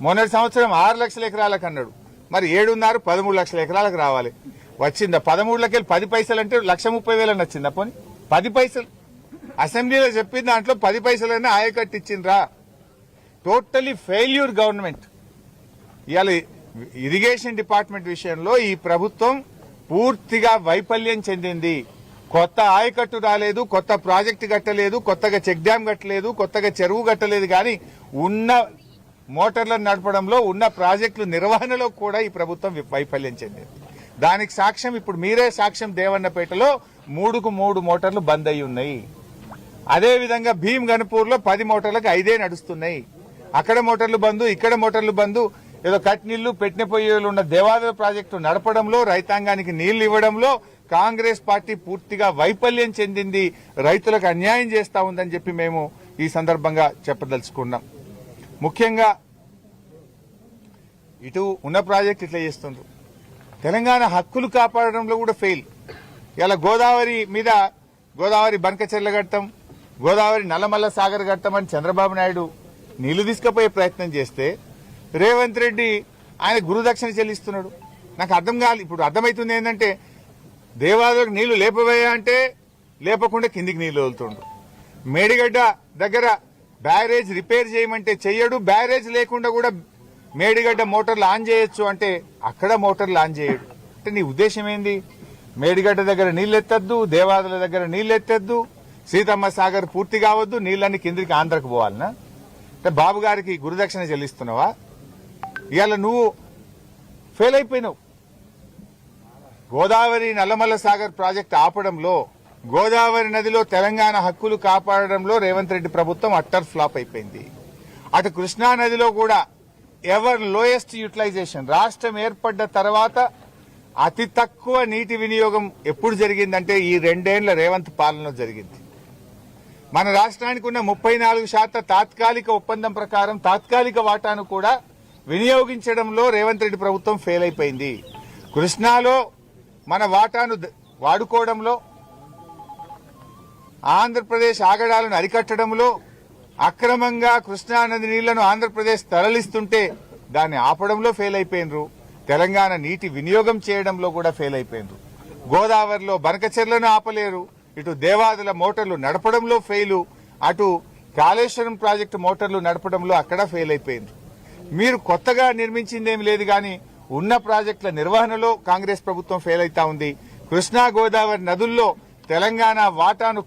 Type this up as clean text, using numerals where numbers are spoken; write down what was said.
మొన్నటి సంవత్సరం 6 లక్షల ఎకరాలకు అన్నాడు. మరి 7.5 13 లక్షల ఎకరాలకు రావాలి. వచ్చిందా? 13లకి 10 పైసలు అంటే 1,30,000 వచ్చిందా? పోనీ 10 పైసలు అసెంబ్లీలో చెప్పిన దాంట్లో 10 పైసలైనా ఆయకట్టు ఇచ్చిండ్రా? Totally failure government. ఇవాళ ఇరిగేషన్ డిపార్ట్మెంట్ విషయంలో ఈ ప్రభుత్వం పూర్తిగా వైఫల్యం చెందింది. కొత్త ఆయకట్టు రాలేదు, కొత్త ప్రాజెక్టు కట్టలేదు, కొత్తగా చెక్ డ్యాం కట్టలేదు, కొత్తగా చెరువు కట్టలేదు. కానీ ఉన్న మోటార్లను నడపడంలో, ఉన్న ప్రాజెక్టుల నిర్వహణలో కూడా ఈ ప్రభుత్వం వైఫల్యం చెందింది. దానికి సాక్ష్యం ఇప్పుడు మీరే సాక్ష్యం. దేవన్నపేటలో 3కు 3 మోటార్లు బంద్ అయి ఉన్నాయి. అదేవిధంగా భీమ్ గన్పూర్ లో 10 మోటార్లకు 5 నడుస్తున్నాయి. అక్కడ మోటార్లు బంద్, ఇక్కడ మోటార్లు బంద్. ఏదో కట్ నీళ్లు పెట్టిన పొయ్యిలు ఉన్న దేవాలయ ప్రాజెక్టు నడపడంలో, రైతాంగానికి నీళ్లు ఇవ్వడంలో కాంగ్రెస్ పార్టీ పూర్తిగా వైఫల్యం చెందింది. రైతులకు అన్యాయం చేస్తా ఉందని చెప్పి మేము ఈ సందర్భంగా చెప్పదలుచుకున్నాం. ముఖ్యంగా ఇటు ఉన్న ప్రాజెక్టు ఇట్లా చేస్తుండ్రు. తెలంగాణ హక్కులు కాపాడడంలో కూడా ఫెయిల్. ఇలా గోదావరి మీద గోదావరి బంకచెర్ల కట్టం, గోదావరి నల్లమల్ల సాగర్ కట్టం అని చంద్రబాబు నాయుడు నీళ్లు తీసుకుపోయే ప్రయత్నం చేస్తే రేవంత్ రెడ్డి ఆయన గురుదక్షిణ చెల్లిస్తున్నాడు. నాకు అర్థం కాదు. ఇప్పుడు అర్థమవుతుంది ఏంటంటే దేవాలయాలకు నీళ్లు లేపబోయా అంటే లేపకుండా కిందికి నీళ్లు వదులుతుండ్రు. మేడిగడ్డ దగ్గర బ్యారేజ్ రిపేర్ చేయమంటే చెయ్యడు. బ్యారేజ్ లేకుండా కూడా మేడిగడ్డ మోటార్లు ఆన్ చేయొచ్చు అంటే అక్కడ మోటార్లు ఆన్ చేయడు. అంటే నీ ఉద్దేశం ఏంది? మేడిగడ్డ దగ్గర నీళ్లు ఎత్తద్దు, దేవాదుల దగ్గర నీళ్లు ఎత్తద్దు, సీతమ్మ సాగర్ పూర్తి కావద్దు, నీళ్లన్నీ కిందికి ఆంధ్రకు పోవాలనా? అంటే బాబు గారికి గురుదక్షిణ చెల్లిస్తున్నావా? ఇవాళ నువ్వు ఫెయిల్ అయిపోయినావు. గోదావరి నల్లమల్ల సాగర్ ప్రాజెక్టు ఆపడంలో, గోదావరి నదిలో తెలంగాణ హక్కులు కాపాడడంలో రేవంత్ రెడ్డి ప్రభుత్వం అట్టర్ ఫ్లాప్ అయిపోయింది. అటు కృష్ణా నదిలో కూడా ఎవర్ లోయెస్ట్ యూటిలైజేషన్. రాష్ట్రం ఏర్పడ్డ తర్వాత అతి తక్కువ నీటి వినియోగం ఎప్పుడు జరిగిందంటే ఈ 2 ఏళ్ల రేవంత్ పాలనలో జరిగింది. మన రాష్ట్రానికి ఉన్న 34% తాత్కాలిక ఒప్పందం ప్రకారం తాత్కాలిక వాటాను కూడా వినియోగించడంలో రేవంత్ రెడ్డి ప్రభుత్వం ఫెయిల్ అయిపోయింది. కృష్ణాలో మన వాటాను వాడుకోవడంలో, ఆంధ్రప్రదేశ్ ఆగడాలను అరికట్టడంలో, అక్రమంగా కృష్ణానది నీళ్లను ఆంధ్రప్రదేశ్ తరలిస్తుంటే దాన్ని ఆపడంలో ఫెయిల్ అయిపోయినరు. తెలంగాణ నీటి వినియోగం చేయడంలో కూడా ఫెయిల్ అయిపోయినరు. గోదావరిలో బనకచెర్లను ఆపలేరు. ఇటు దేవాదుల మోటార్లు నడపడంలో ఫెయిలు, అటు కాళేశ్వరం ప్రాజెక్టు మోటార్లు నడపడంలో అక్కడ ఫెయిల్ అయిపోయింది. మీరు కొత్తగా నిర్మించిందేమి లేదు కానీ ఉన్న ప్రాజెక్టుల నిర్వహణలో కాంగ్రెస్ ప్రభుత్వం ఫెయిల్ అవుతా ఉంది. కృష్ణా గోదావరి నదుల్లో తెలంగాణ వాటాను